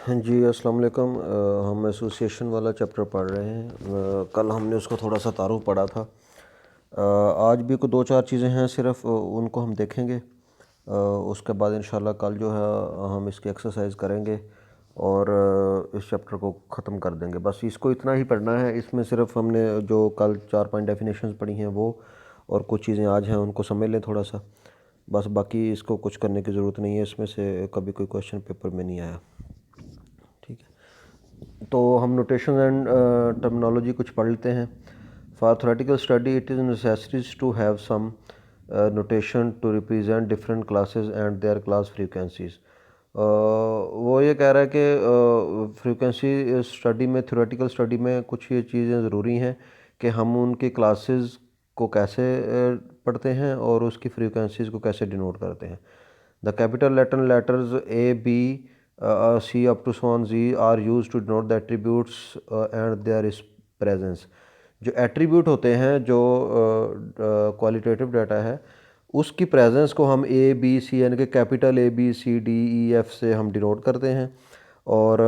जी, अस्सलाम वालेकुम। हम एसोसिएशन वाला चैप्टर पढ़ रहे हैं। कल हमने उसको थोड़ा सा तारुफ पढ़ा था। आज भी कोई दो चार चीज़ें हैं, सिर्फ उनको हम देखेंगे। उसके बाद इंशाल्लाह कल जो है हम इसकी एक्सरसाइज करेंगे और इस चैप्टर को ख़त्म कर देंगे। बस इसको इतना ही पढ़ना है। इसमें सिर्फ हमने जो कल 4-5 डेफिनेशंस पढ़ी हैं वो, और कुछ चीज़ें आज हैं उनको समझ लें थोड़ा सा। बस बाकी इसको कुछ करने की ज़रूरत नहीं है। इसमें से कभी कोई क्वेश्चन पेपर में नहीं आया। ठीक है, तो हम नोटेशन एंड टर्मिनोलॉजी कुछ पढ़ लेते हैं। For theoretical study it is necessary to have some notation to represent different classes and their class frequencies. वो ये कह रहा है कि फ्रीक्वेंसी स्टडी में, थ्योरेटिकल स्टडी में कुछ ये चीज़ें ज़रूरी हैं कि हम उनकी क्लासेस को कैसे पढ़ते हैं और उसकी फ्रीक्वेंसीज़ को कैसे डिनोट करते हैं। The capital Latin letters A B C up to so on Z are used to denote the attributes and their presence। जो एट्रीब्यूट होते हैं, जो क्वालिटेटिव डाटा है, उसकी प्रेजेंस को हम ए बी सी यानी कि capital A B C D E F से हम डिनोट करते हैं, और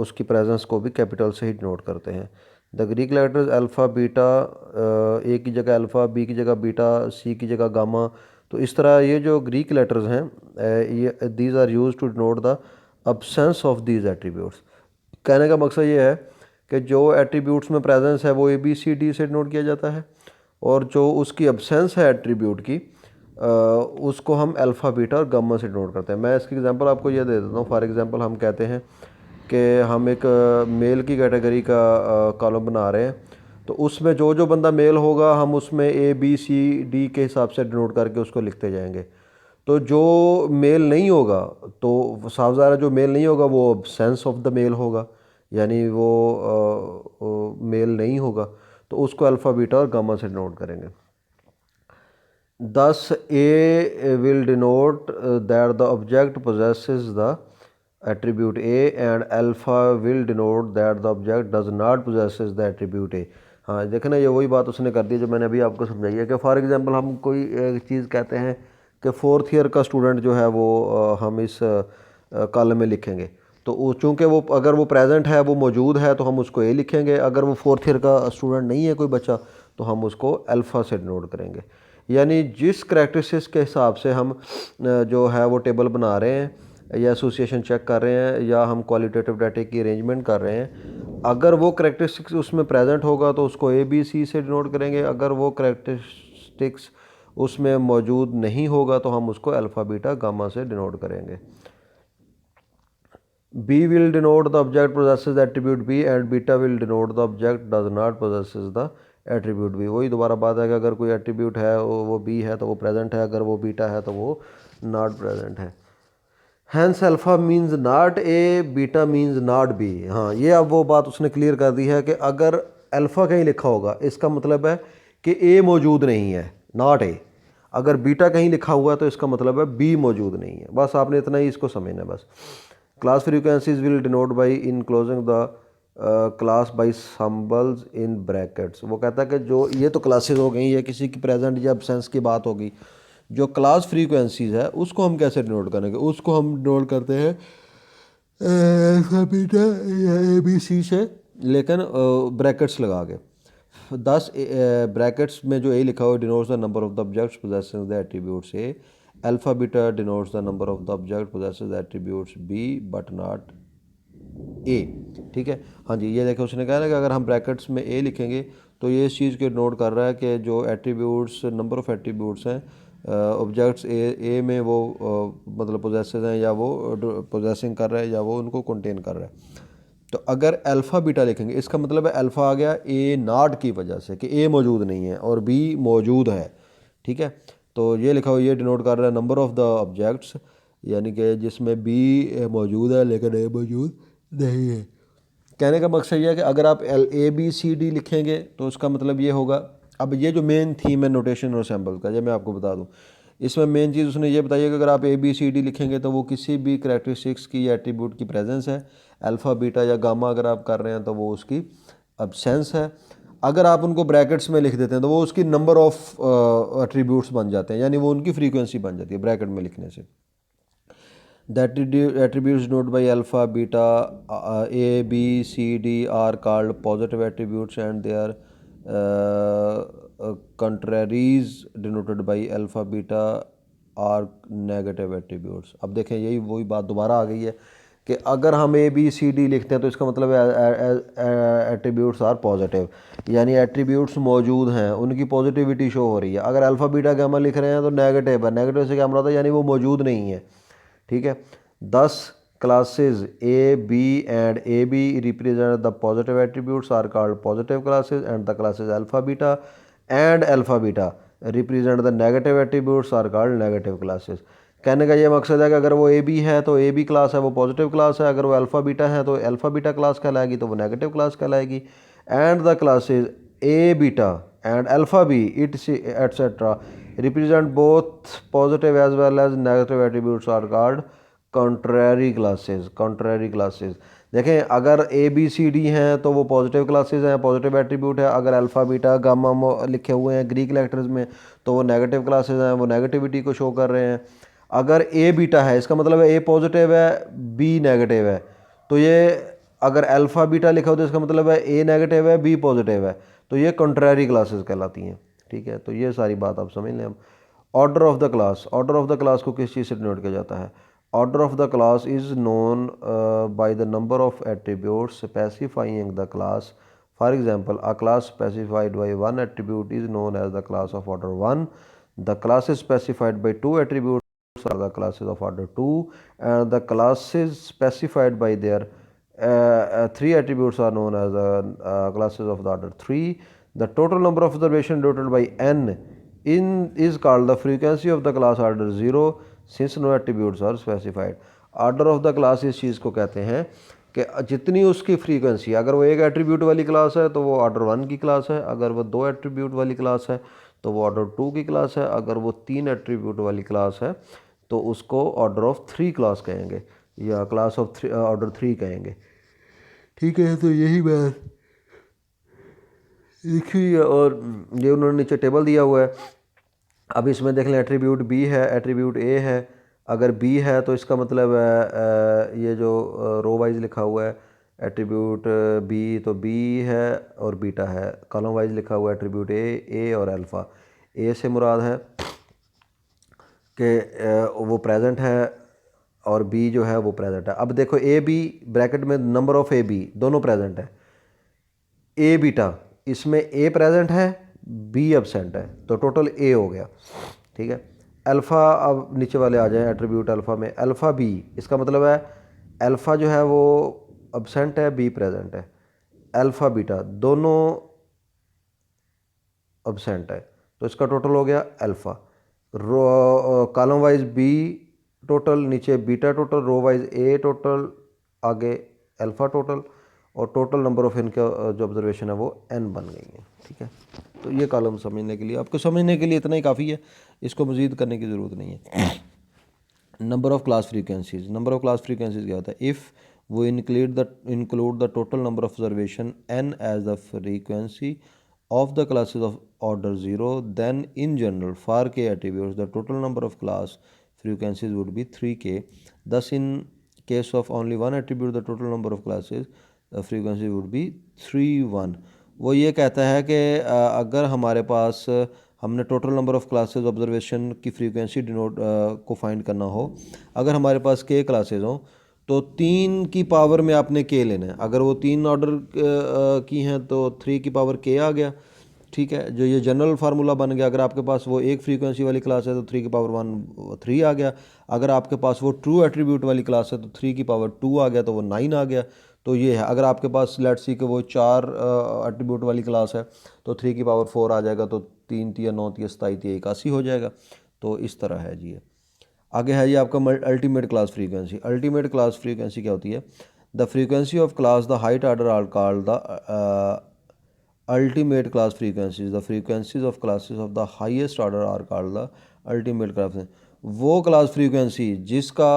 उसकी प्रेजेंस को भी कैपिटल से ही डिनोट करते हैं। The Greek letters alpha beta, A की जगह अल्फ़ा, बी की जगह बीटा, सी की जगह गामा। तो इस तरह ये जो ग्रीक लेटर्स हैं, ये these are use to denote the absence of these attributes. कहने का मकसद ये है कि जो एट्रीब्यूट्स में प्रेजेंस है वो ए बी सी डी से नोट किया जाता है, और जो उसकी अब्सेंस है एट्रीब्यूट की, उसको हम अल्फ़ा बीटा और गामा से नोट करते हैं। मैं इसकी एग्जांपल आपको ये दे देता हूँ। फॉर एग्जांपल हम कहते हैं कि हम एक मेल की कैटेगरी का कॉलम बना रहे हैं, तो उसमें जो जो बंदा मेल होगा हम उसमें ए बी सी डी के हिसाब से डिनोट करके उसको लिखते जाएंगे। तो जो मेल नहीं होगा, तो साफ ज़ाहिर है जो मेल नहीं होगा वो सेंस ऑफ द मेल होगा, यानी वो मेल नहीं होगा, तो उसको अल्फ़ा बीटा और गामा से डिनोट करेंगे। Thus A will denote that the object possesses the attribute A, and alpha will denote that the object does not possesses the attribute A। हाँ, देखें ना, ये वही बात उसने कर दी जो मैंने अभी आपको समझाई है कि फॉर एग्जांपल हम कोई एक चीज़ कहते हैं कि फोर्थ ईयर का स्टूडेंट जो है वो हम इस कॉलम में लिखेंगे, तो चूँकि वो अगर वो प्रेजेंट है, वो मौजूद है, तो हम उसको ए लिखेंगे। अगर वो फोर्थ ईयर का स्टूडेंट नहीं है कोई बच्चा, तो हम उसको अल्फ़ा से डिनोट करेंगे। यानी जिस करैक्टरिस्टिक्स के हिसाब से हम जो है वो टेबल बना रहे हैं या एसोसिएशन चेक कर रहे हैं या हम क्वालिटेटिव डाटे की अरेंजमेंट कर रहे हैं, अगर वो करैक्टरिस्टिक्स उसमें प्रेजेंट होगा तो उसको ए बी सी से डिनोट करेंगे। अगर वो करैक्टरिस्टिक्स उसमें मौजूद नहीं होगा तो हम उसको अल्फ़ा बीटा गामा से डिनोट करेंगे। B will denote the object possesses the attribute B and beta will denote the object does not possesses the attribute B। वही दोबारा बात है कि अगर कोई एट्रीब्यूट है वो B है तो वो प्रेजेंट है, अगर वो बीटा है तो वो नॉट प्रेजेंट है। Hence alpha means not A, beta means not B. हाँ, ये अब वो बात उसने क्लियर कर दी है कि अगर अल्फ़ा कहीं लिखा होगा इसका मतलब है कि ए मौजूद नहीं है, नॉट ए। अगर बीटा कहीं लिखा हुआ है तो इसका मतलब है बी मौजूद नहीं है। बस आपने इतना ही इसको समझना है बस। Class frequencies will denote by enclosing the class by symbols in brackets. वो कहता है कि जो ये तो क्लासेस हो गई, ये किसी की प्रेजेंट या एब्सेंस की बात होगी। जो क्लास फ्रीक्वेंसीज है उसको हम कैसे डिनोट करेंगे? उसको हम डिनोट करते हैं बीटा या ए बी सी से, लेकिन ब्रैकेट्स लगा के। 10 ब्रैकेट्स में जो ए लिखा हुआ denotes the number of the objects possessing the attributes A. Alpha beta denotes the number of the object possessing the attributes B but not A. ठीक है, हाँ जी, ये देखो उसने कहा ना कि अगर हम ब्रैकेट्स में ए लिखेंगे तो ये इस चीज़ के नोट कर रहा है कि जो एट्रीब्यूट्स, नंबर ऑफ एट्रीब्यूट्स हैं ऑब्जेक्ट्स ए में वो मतलब पोजेसेस हैं, या वो पोजेसिंग कर रहा है, या वो उनको कंटेन कर रहा है। तो अगर अल्फ़ा बीटा लिखेंगे इसका मतलब है अल्फ़ा आ गया ए नॉट की वजह से कि ए मौजूद नहीं है और बी मौजूद है। ठीक है, तो ये लिखा हुआ ये डिनोट कर रहा है नंबर ऑफ़ द ऑब्जेक्ट्स, यानी कि जिसमें बी मौजूद है लेकिन ए मौजूद नहीं है। कहने का मकसद ये है कि अगर आप ए बी सी डी लिखेंगे तो उसका मतलब ये होगा। अब ये जो मेन थीम है नोटेशन और सैम्पल का, ये मैं आपको बता दूं, इसमें मेन चीज़ उसने ये बताई है कि अगर आप ए बी सी डी लिखेंगे तो वो किसी भी करैक्टरिस्टिक्स की या एट्रीब्यूट की प्रेजेंस है। अल्फ़ा बीटा या गामा अगर आप कर रहे हैं तो वो उसकी अब्सेंस है। अगर आप उनको ब्रैकेट्स में लिख देते हैं तो वो उसकी नंबर ऑफ़ एट्रीब्यूट्स बन जाते हैं, यानी वो उनकी फ्रीक्वेंसी बन जाती है ब्रैकेट में लिखने से। That attributes denoted by alpha, beta, A, B, C, D are called positive attributes, and their contraries denoted by alpha, beta are negative attributes. अब देखें यही वही बात दोबारा आ गई है कि अगर हम ए बी सी डी लिखते हैं तो इसका मतलब एट्रीब्यूट्स आर पॉजिटिव, यानी एट्रीब्यूट्स मौजूद हैं, उनकी पॉजिटिविटी शो हो रही है। अगर अल्फ़ा बीटा गामा लिख रहे हैं तो नेगेटिव है, नेगेटिव से क्या मतलब है, यानी वो मौजूद नहीं है। ठीक है, 10 classes A, B and AB represent the positive attributes are called positive classes, and the classes alpha beta and alpha beta represent the negative attributes are called negative classes। कहने का ये मकसद है कि अगर वो ए बी है तो ए बी क्लास है, वो पॉजिटिव क्लास है। अगर वो अल्फ़ा बीटा है तो अल्फ़ा बीटा क्लास कहलाएगी, तो वो नेगेटिव क्लास कहलाएगी। And the classes A beta and alpha B it etcetera represent both positive as well as negative attributes are called contrary classes. Contrary classes देखें, अगर A B C D हैं तो वो positive classes हैं, positive attribute है। अगर alpha beta gamma लिखे हुए हैं ग्रीक लेटर्स में तो वो नेगेटिव क्लासेज हैं, वो नेगेटिविटी को शो कर रहे हैं। अगर ए बीटा है इसका मतलब है ए पॉजिटिव है, बी नेगेटिव है। तो ये अगर अल्फ़ा बीटा लिखा हो तो इसका मतलब है ए नेगेटिव है, बी पॉजिटिव है। तो ये कंट्रेरी क्लासेस कहलाती हैं। ठीक है, तो ये सारी बात आप समझ लें। अब order of the class, order of the class को किस चीज़ से डिनोट किया जाता है? Order of the class is known by the number of attributes specifying the class. For example, a class specified by one attribute is known as the class of order one. The class is specified by two attribute are the classes of order 2, and the classes specified by their three attributes are known as the classes of the order 3. The total number of observation denoted by n is called the frequency of the class order 0 since no attributes are specified. Order of the class इस चीज़ को कहते हैं कि जितनी उसकी frequency, अगर वो एक एट्रीब्यूट वाली क्लास है तो वो ऑर्डर 1 की क्लास है, अगर वो दो एट्रीब्यूट वाली क्लास है तो वो ऑर्डर 2 की क्लास है, अगर वो तीन एट्रीब्यूट वाली क्लास है तो उसको ऑर्डर ऑफ 3 क्लास कहेंगे या क्लास ऑफ ऑर्डर 3 कहेंगे। ठीक है, तो यही बात लिखी है और ये उन्होंने नीचे टेबल दिया हुआ है। अब इसमें देख लें, एट्रीब्यूट बी है, एट्रीब्यूट ए है। अगर बी है तो इसका मतलब है ये जो रो वाइज लिखा हुआ है एट्रीब्यूट बी, तो बी है और बीटा है। कॉलम वाइज लिखा हुआ है एट्रीब्यूट ए और अल्फ़ा। ए से मुराद है कि वो प्रेजेंट है और बी जो है वो प्रेजेंट है। अब देखो, ए बी ब्रैकेट में नंबर ऑफ़ ए बी दोनों प्रेजेंट है। ए बीटा इसमें ए प्रेजेंट है, बी एब्सेंट है, तो टोटल ए हो गया। ठीक है, अल्फ़ा अब नीचे वाले आ जाए एट्रीब्यूट अल्फ़ा में। अल्फ़ा बी इसका मतलब है अल्फ़ा जो है वो एब्सेंट है, बी प्रेजेंट है। अल्फ़ा बीटा दोनों एब्सेंट है, तो इसका टोटल हो गया alpha. Row column wise B total, नीचे beta total, row wise A total, आगे अल्फ़ा टोटल, और टोटल नंबर ऑफ इनका जो ऑब्जर्वेशन है वो n बन गई है। ठीक है, तो ये कॉलम समझने के लिए, आपको समझने के लिए इतना ही काफ़ी है, इसको मज़ीद करने की ज़रूरत नहीं है। Number of class frequencies, number of class frequencies क्या होता है? इफ़ वो include the total number of observation n as the frequency of the classes of order 0, then in general for k attributes the total number of class frequencies would be 3k. Thus in case of only one attribute the total number of classes frequency would be 3 1। वो ये कहता है कि अगर हमारे पास हमने total number of classes observation की frequency denote को फाइंड करना हो, अगर हमारे पास के क्लासेज हों तो 3 की पावर में आपने के लेना है। अगर वो 3 ऑर्डर की हैं तो 3 की पावर के आ गया। ठीक है, जो ये जनरल फार्मूला बन गया। अगर आपके पास वो एक फ्रीक्वेंसी वाली क्लास है तो 3 की पावर 1 3 आ गया। अगर आपके पास वो ट्रू एट्रीब्यूट वाली क्लास है तो 3 की पावर 2 आ गया, तो वो 9 आ गया। तो ये है, अगर आपके पास लेट्स सी कि वो 4 एट्रीब्यूट वाली क्लास है तो 3 की पावर 4 आ जाएगा, तो 3 3 9 3 27 3 81 हो जाएगा। तो इस तरह है जी। आगे है ये आपका ultimate class frequency. Ultimate class frequency क्या होती है? The frequency of class the height order are called the ultimate class frequencies. The frequencies of classes of the highest order are called the ultimate class. वो class frequency जिसका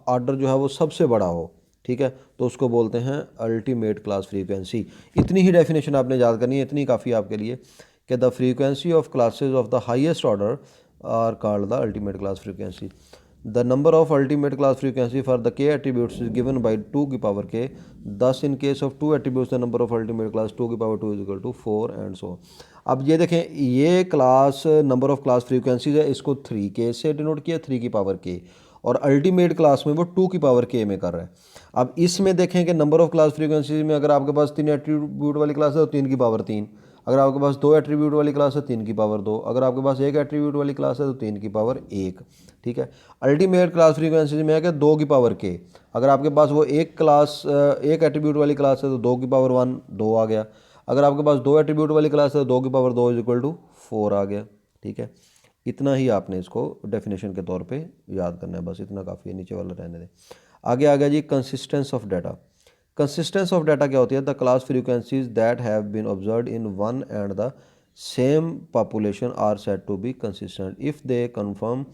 order जो है वो सबसे बड़ा हो, ठीक है, तो उसको बोलते हैं अल्टीमेट क्लास फ्रीक्वेंसी। इतनी ही डेफिनेशन आपने याद करनी है, इतनी काफ़ी आपके लिए, कि the frequency of classes of the highest order are called the ultimate class frequency. The number of ultimate class frequency for the K attributes is given by 2 की power K, thus in case of 2 attributes the number of ultimate class 2 की power 2 is equal to 4 and so. अब ये देखें, ये class number of class frequencies है, इसको 3 के से डिनोट किया, 3 की पावर के, और अल्टीमेट क्लास में वो 2 की पावर के में कर रहा है। अब इसमें देखें कि नंबर ऑफ क्लास फ्रीक्वेंसीज में अगर आपके पास 3 एट्रीब्यूट वाली क्लास है तो 3 की पावर 3, अगर आपके पास 2 एट्रीब्यूट वाली क्लास है 3 की पावर 2, अगर आपके पास 1 एट्रीब्यूट वाली क्लास है तो 3 की पावर 1। ठीक है। अल्टीमेट क्लास फ्रीक्वेंसीज में है कि 2 की पावर के, अगर आपके पास वो एक एट्रीब्यूट वाली क्लास है तो 2 की पावर 1 2 आ गया, अगर आपके पास 2 एट्रीब्यूट वाली क्लास है तो 2 की पावर 2 इज इक्वल टू 4 आ गया। ठीक है, इतना ही आपने इसको डेफिनेशन के तौर पे याद करना है, बस इतना काफ़ी है, नीचे वाला रहने दें। आगे आ गया G consistence of data. Consistence of data क्या होती है? The class frequencies that have been observed in one and the same population are said to be consistent if they confirm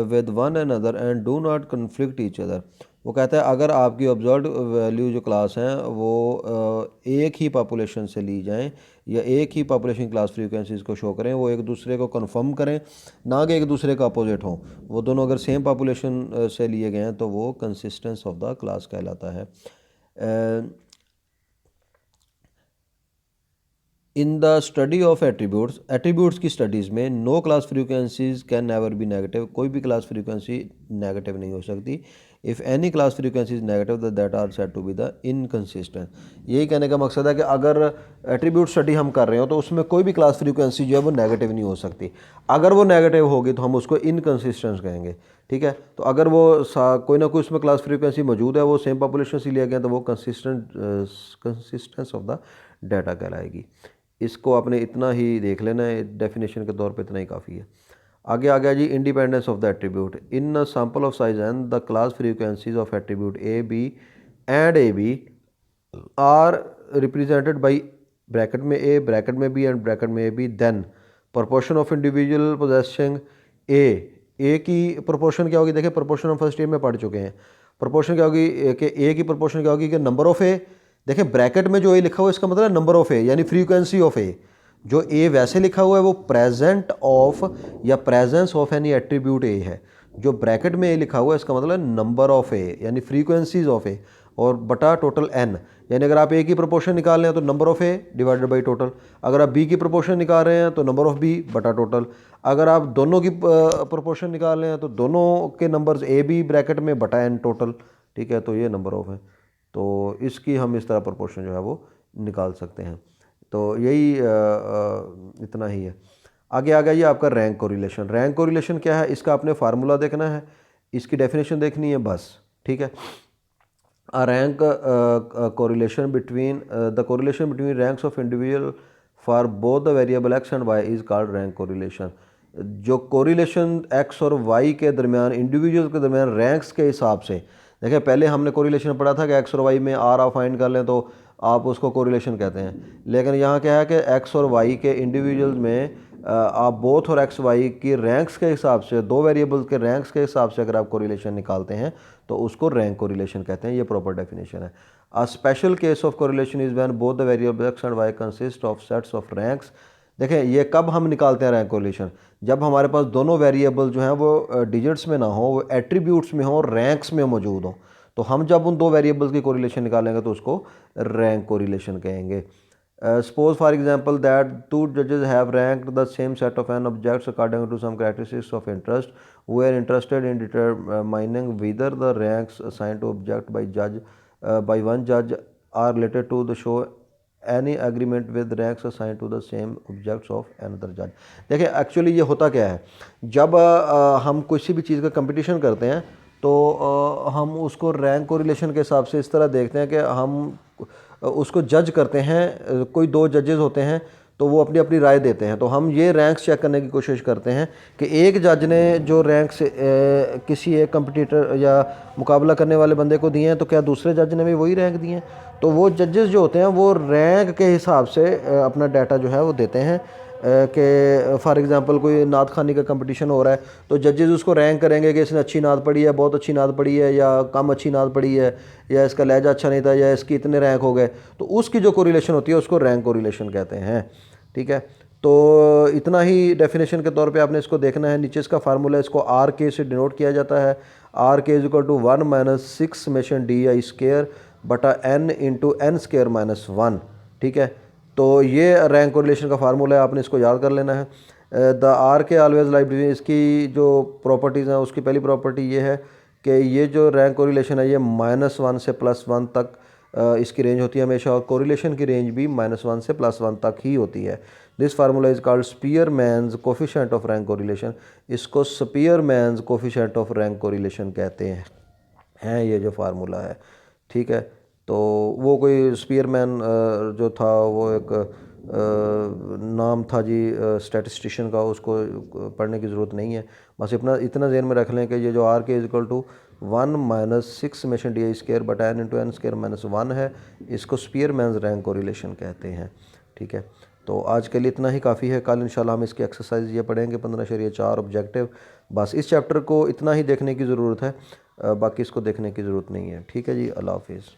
with one another and do not conflict each other. वो कहता है अगर आपकी observe value जो class हैं वो एक ही population से ली जाएं या एक ही पॉपुलेशन क्लास फ्रीक्वेंसीज को शो करें, वो एक दूसरे को कंफर्म करें, ना कि एक दूसरे का अपोजिट हों, वो दोनों अगर सेम पॉपुलेशन से लिए गए हैं तो वो कंसिस्टेंस ऑफ द क्लास कहलाता है। In the study of attributes की स्टडीज़ में no class frequencies can never be negative, कोई भी क्लास फ्रीक्वेंसी नेगेटिव नहीं हो सकती। If any class frequency is negative that are said to be the inconsistent. यही कहने का मकसद है कि अगर एट्रीब्यूट स्टडी हम कर रहे हो तो उसमें कोई भी क्लास फ्रीक्वेंसी जो है वो नेगेटिव नहीं हो सकती। अगर वो नेगेटिव होगी तो हम उसको इनकन्सिस्टेंट कहेंगे। ठीक है, तो अगर वो कोई ना कोई उसमें क्लास फ्रीक्वेंसी मौजूद है, वो सेम पॉपुलेशन से लिया गया, तो वो कंसिस्टेंस ऑफ द डाटा कहलाएगी। इसको आपने इतना ही देख लेना है, डेफिनेशन के तौर पे इतना ही काफ़ी है। आगे आ गया G independence of the attribute. In sample of size N the class frequencies of attribute A B and A B are represented by bracket में ए, ब्रैकेट में बी एंड ब्रैकेट में A B, then proportion of individual possessing A की proportion क्या होगी? देखिए proportion हम first year में पढ़ चुके हैं। प्रोपोर्शन क्या होगी कि ए की प्रोपोर्शन क्या होगी कि नंबर ऑफ ए, देखिए ब्रैकेट में जो ए लिखा हुआ है इसका मतलब नंबर ऑफ ए यानी फ्रीक्वेंसी ऑफ ए। जो ए वैसे लिखा हुआ है वो प्रेजेंट ऑफ या प्रेजेंस ऑफ एनी एट्रीब्यूट ए है। जो ब्रैकेट में ए लिखा हुआ है इसका मतलब नंबर ऑफ ए यानी फ्रीक्वेंसीज ऑफ ए, और बटा टोटल एन, यानी अगर आप ए की प्रोपोर्शन निकाल रहे हैं तो number of A divided by total, अगर आप बी की प्रोपोर्शन निकाल रहे हैं तो नंबर ऑफ बी बटा टोटल, अगर आप दोनों की प्रोपोर्शन निकाल रहे हैं तो दोनों के नंबर्स ए बी ब्रैकेट में बटा एन टोटल। ठीक है, तो ये नंबर ऑफ है, तो इसकी हम इस तरह प्रोपोर्शन जो है वो निकाल सकते हैं। तो यही इतना ही है। आगे आ गया ये आपका रैंक कोरिलेशन। रैंक कोरिलेशन क्या है? इसका आपने फार्मूला देखना है, इसकी डेफिनेशन देखनी है बस। ठीक है, a rank correlation between the correlation between ranks of individual for both the variable x and y is called rank correlation। जो कोरिलेशन x और y के दरमियान, इंडिविजुअल के दरमियान रैंक्स के हिसाब से, देखिए पहले हमने कोरिलेशन पढ़ा था कि x और y में r आप फाइंड कर लें तो आप उसको कोरिलेशन कहते हैं, लेकिन यहाँ क्या है कि x और y के इंडिविजुअल्स में आप बोथ और एक्स वाई की रैंक्स के हिसाब से, दो वेरिएबल्स के रैंक्स के हिसाब से अगर आप कोरिलेशन निकालते हैं तो उसको रैंक कोरिलेशन कहते हैं। ये प्रॉपर डेफिनेशन है। A special case of correlation is when both the variable X and Y consist of sets of ranks. देखें ये कब हम निकालते हैं रैंक कोरिलेशन? जब हमारे पास दोनों वेरिएबल जो हैं वो डिजिट्स में ना हो, वो एट्रीब्यूट्स में हो, रैंक्स में मौजूद हो, तो हम जब उन दो वेरिएबल्स की कोरिलेशन निकालेंगे तो उसको रैंक कोरिलेशन कहेंगे। Suppose for example that two judges have ranked the same set of n objects according to some characteristics of interest. We are interested in determining whether the ranks assigned to object by one judge are related to the show any agreement with ranks assigned to the same objects of another judge। देखिए actually ये होता क्या है, जब हम किसी भी चीज़ का कंपटीशन करते हैं तो हम उसको रैंक कोरिलेशन के हिसाब से इस तरह देखते हैं कि हम उसको जज करते हैं। कोई दो जजेस होते हैं तो वो अपनी अपनी राय देते हैं, तो हम ये रैंक्स चेक करने की कोशिश करते हैं कि एक जज ने जो रैंक्स किसी एक कंपटीटर या मुकाबला करने वाले बंदे को दिए हैं तो क्या दूसरे जज ने भी वही रैंक दिए हैं। तो वो जजेस जो होते हैं वो रैंक के हिसाब से अपना डाटा जो है वो देते हैं कि फॉर एग्जांपल कोई नात खानी का कंपटीशन हो रहा है तो जजेस उसको रैंक करेंगे कि इसने अच्छी नात पढ़ी है, बहुत अच्छी नात पढ़ी है, या कम अच्छी नात पढ़ी है, या इसका लहजा अच्छा नहीं था, या इसकी इतने रैंक हो गए, तो उसकी जो कोरिलेशन होती है उसको रैंक कोरिलेशन कहते हैं। ठीक है, तो इतना ही डेफिनेशन के तौर पे आपने इसको देखना है। नीचे इसका फार्मूला, इसको आर के से डिनोट किया जाता है। R K is equal to 1 minus 6 summation D I square बटा N into N square minus 1। ठीक है, तो ये रैंक कोरिलेशन का फार्मूला है, आपने इसको याद कर लेना है। द आर के ऑलवेज लाइक बिटवीन, इसकी जो प्रॉपर्टीज़ हैं उसकी पहली प्रॉपर्टी ये है कि ये जो रैंक कोरिलेशन है ये -1 से +1 तक इसकी रेंज होती है हमेशा, और कोरिलेशन की रेंज भी -1 से +1 तक ही होती है। This formula is called Spearman's coefficient of rank correlation. इसको Spearman's coefficient of rank correlation कहते हैं ये जो फार्मूला है। ठीक है, तो वो कोई स्पीयरमैन जो था वो एक नाम था जी स्टैटिस्टिशियन का, उसको पढ़ने की ज़रूरत नहीं है। बस इतना ज़हन में रख लें कि ये जो R K is equal to 1 minus 6 summation D I square बटा N into N square minus 1 है। इसको स्पीयरमैन्स रैंक कोरिलेशन कहते हैं। ठीक है, तो आज के लिए इतना ही काफ़ी है। कल इंशाल्लाह हम इसकी एक्सरसाइज ये पढ़ेंगे 15.4 ऑब्जेक्टिव। बस इस चैप्टर को इतना ही देखने की ज़रूरत है, बाकी इसको देखने की ज़रूरत नहीं है। ठीक है जी, अल्लाह हाफिज़।